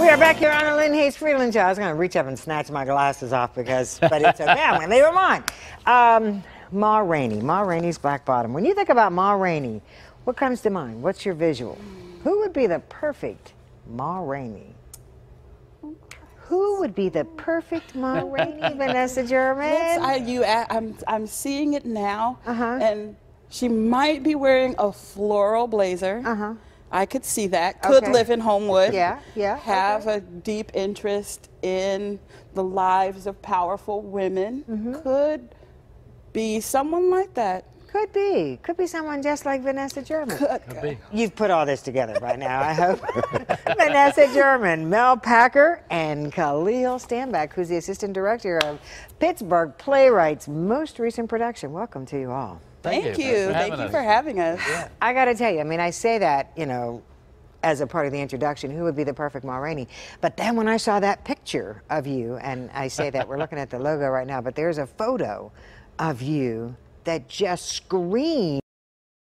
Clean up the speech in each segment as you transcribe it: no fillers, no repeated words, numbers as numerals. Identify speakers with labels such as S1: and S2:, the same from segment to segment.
S1: We are back here on the Lynn Hayes Freeland Show. I was going to reach up and snatch my glasses off but it's okay. I'm going to leave them on. Ma Rainey, Ma Rainey's Black Bottom. When you think about Ma Rainey, what comes to mind? What's your visual? Who would be the perfect Ma Rainey? Who would be the perfect Ma Rainey, Vanessa German?
S2: I'm seeing it now, and she might be wearing a floral blazer. I could see that. Could live in Homewood.
S1: Yeah.
S2: Have a deep interest in the lives of powerful women. Could be someone like that.
S1: Could be someone just like Vanessa German.
S3: Could be.
S1: You've put all this together by now, I hope. Vanessa German, Mel Packer, and Khalil Stanback, who's the assistant director of Pittsburgh Playwright's most recent production. Welcome to you all.
S2: Thank you. Thank you for having us.
S1: Yeah. I got to tell you, I mean, I say that, you know, as a part of the introduction, who would be the perfect Ma Rainey? But then when I saw that picture of you, and I say that we're looking at the logo right now, but there's a photo of you that just screamed,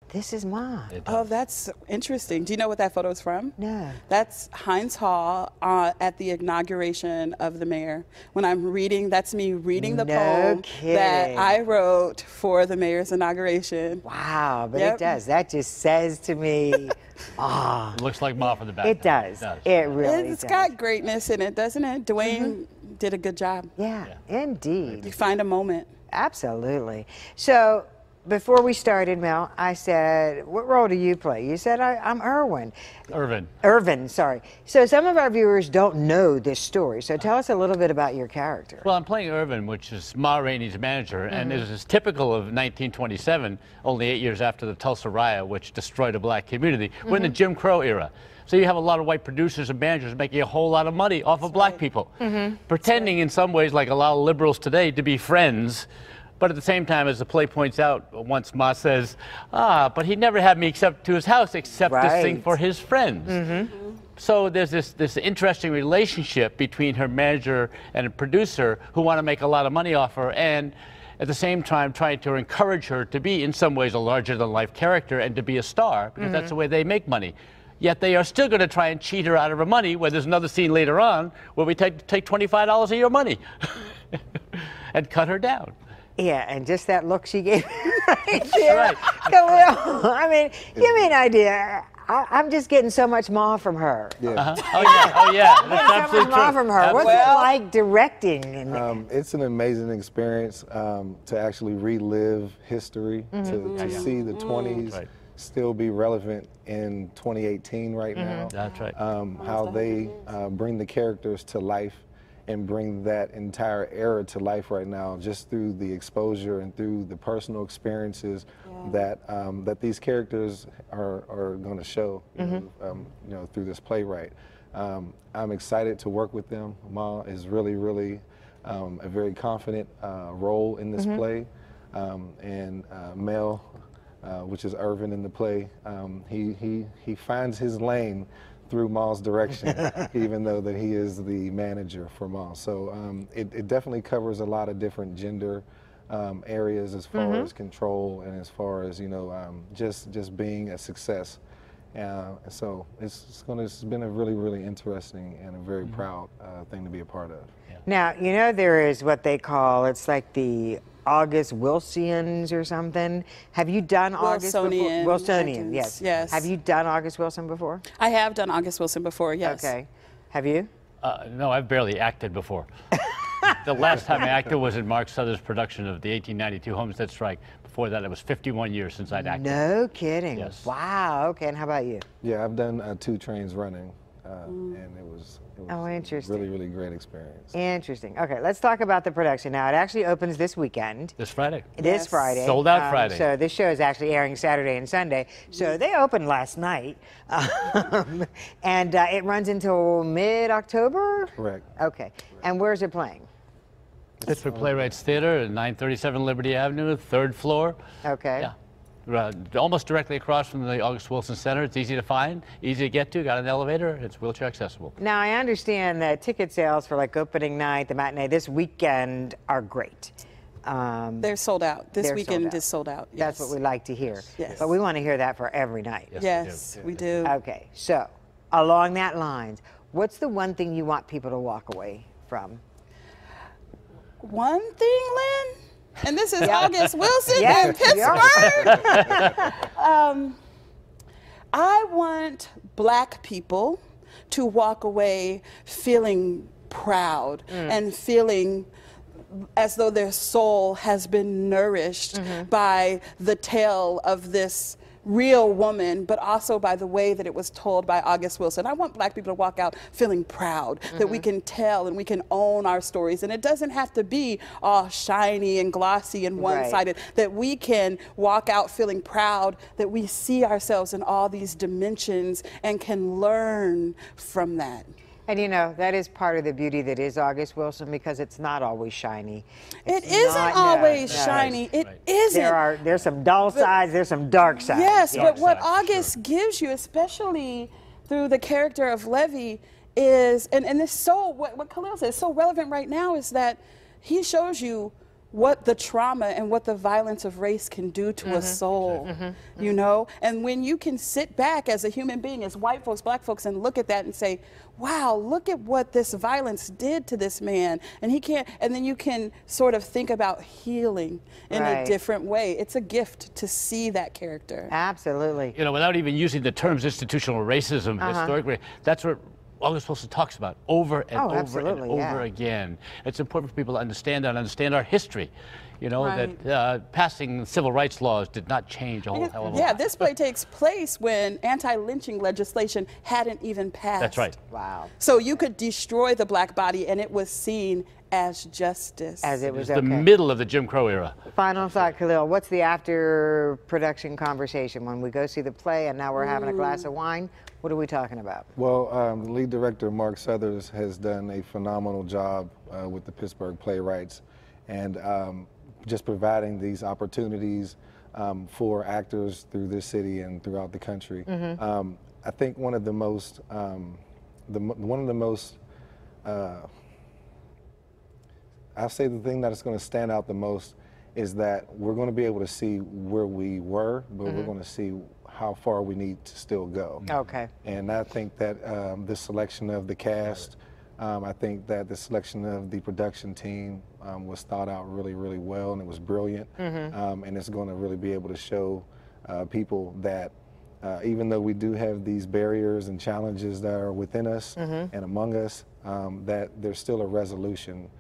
S1: this is Ma.
S2: Oh, that's interesting. Do you know what that photo is from?
S1: No.
S2: That's Heinz Hall at the inauguration of the mayor. When I'm reading, that's me reading the poem that I wrote for the mayor's inauguration.
S1: Wow, but it does. That just says to me,
S3: it looks like Ma from the back.
S1: It does. It really does.
S2: It's got greatness in it, doesn't it? Dwayne did a good job.
S1: Yeah, indeed.
S2: You find a moment.
S1: Absolutely. So, before we started, Mel, I said, what role do you play? You said, I'm Irwin. Irvin, sorry. So some of our viewers don't know this story. So tell us a little bit about your character.
S3: Well, I'm playing Irvin, which is Ma Rainey's manager, and it is typical of 1927, only 8 years after the Tulsa riot, which destroyed a black community. We're in the Jim Crow era. So you have a lot of white producers and managers making a whole lot of money off of black people, pretending in some ways, like a lot of liberals today, to be friends. But at the same time, as the play points out, once Ma says, but he never had me except to his house except to sing for his friends. So there's this interesting relationship between her manager and a producer who want to make a lot of money off her, and at the same time trying to encourage her to be in some ways a larger-than-life character and to be a star, because that's the way they make money. Yet they are still going to try and cheat her out of her money, where there's another scene later on where we take $25 of your money and cut her down.
S1: Yeah, and just that look she gave right there. Khalil, I mean, give me an idea. I'm just getting so much Ma from her.
S4: Yeah.
S3: Oh yeah, that's absolutely
S1: true. Ma from her. What's it like directing?
S4: It's an amazing experience to actually relive history, to see the 20s still be relevant in 2018 right now.
S3: That's right.
S4: How they bring the characters to life and bring that entire era to life right now, just through the exposure and through the personal experiences that that these characters are going to show, you know, through this playwright. I'm excited to work with them. Ma is really a very confident role in this play, and Mel, which is Irvin in the play, he finds his lane through Ma's direction, even though that he is the manager for Ma. So it definitely covers a lot of different gender areas as far as control and as far as, you know, just being a success. So it's been a really interesting and a very proud thing to be a part of.
S3: Yeah.
S1: Now, you know, there is what they call, it's like the August Wilsonians or something. Have you done August before? Wilsonian, yes. Have you done August Wilson before?
S2: I have done August Wilson before, yes.
S1: Okay. Have you?
S3: No, I've barely acted before. The last time I acted was in Mark Suther's production of the 1892 Homestead Strike. Before that, it was 51 years since I'd acted.
S1: No kidding.
S3: Yes.
S1: Wow. Okay. And how about you?
S4: Yeah, I've done 2 trains running, and it was
S1: interesting.
S4: Really great experience.
S1: Interesting. Okay, let's talk about the production now. It actually opens this weekend.
S3: This Friday.
S1: This Friday.
S3: Sold out Friday.
S1: So this show is actually airing Saturday and Sunday. So they opened last night, and it runs until mid-October?
S4: Correct.
S1: Okay. And where's it playing?
S3: Pittsburgh Playwrights Theater at 937 Liberty Avenue, 3rd floor.
S1: Okay.
S3: Yeah. Almost directly across from the August Wilson Center. It's easy to find, easy to get to, got an elevator, it's wheelchair accessible.
S1: Now, I understand that ticket sales for like opening night, the matinee, this weekend are great.
S2: They're sold out. This weekend is sold out.
S1: That's what we like to hear.
S2: Yes.
S1: But we want to hear that for every night.
S2: Yes, we do.
S1: Okay, so along that lines, What's the one thing you want people to walk away from?
S2: One thing, Lynn, and this is August Wilson in Pittsburgh. I want Black people to walk away feeling proud and feeling as though their soul has been nourished by the tale of this real woman, but also by the way that it was told by August Wilson. I want Black people to walk out feeling proud that we can tell and we can own our stories. And it doesn't have to be all shiny and glossy and one-sided, that we can walk out feeling proud that we see ourselves in all these dimensions and can learn from that.
S1: And you know, that is part of the beauty that is August Wilson, because it's not always shiny.
S2: It isn't always shiny. It isn't.
S1: There's some dull sides, there's some dark sides.
S2: Yes, but what August gives you, especially through the character of Levy, is, and it's so, what Khalil says, so relevant right now, is that he shows you what the trauma and what the violence of race can do to a soul, you know? And when you can sit back as a human being, as white folks, Black folks, and look at that and say, wow, look at what this violence did to this man, and he can't, and then you can sort of think about healing in a different way. It's a gift to see that character.
S1: Absolutely.
S3: You know, without even using the terms institutional racism, historically, that's what August Wilson talks about over and over and over again. It's important for people to understand that and understand our history. You know, that passing civil rights laws did not change a whole hell of a lot.
S2: Yeah, this play takes place when anti-lynching legislation hadn't even passed.
S3: That's right.
S1: Wow.
S2: So you could destroy the Black body and it was seen as justice.
S1: As it was
S3: the middle of the Jim Crow era.
S1: Final thought, Khalil, what's the after production conversation when we go see the play and now we're having a glass of wine? What are we talking about?
S4: Well, the lead director, Mark Southers, has done a phenomenal job with the Pittsburgh Playwrights, and just providing these opportunities for actors through this city and throughout the country. I think one of the most, I'll say the thing that is going to stand out the most is that we're going to be able to see where we were, but we're going to see how far we need to still go.
S1: Okay.
S4: And I think that the selection of the cast, I think that the selection of the production team was thought out really, really well, and it was brilliant. And it's going to really be able to show people that even though we do have these barriers and challenges that are within us and among us, that there's still a resolution.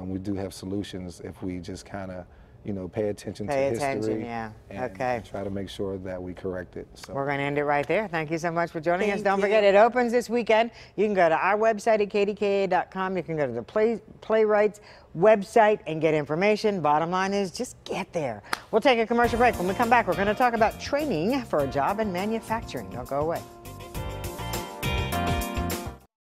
S4: We do have solutions if we just kind of, you know, pay attention to history and try to make sure that we correct it. So
S1: we're going to end it right there. Thank you so much for joining us. Don't forget, it opens this weekend. You can go to our website at kdka.com. You can go to the Playwrights website and get information. Bottom line is, just get there. We'll take a commercial break. When we come back, we're going to talk about training for a job in manufacturing. Don't go away.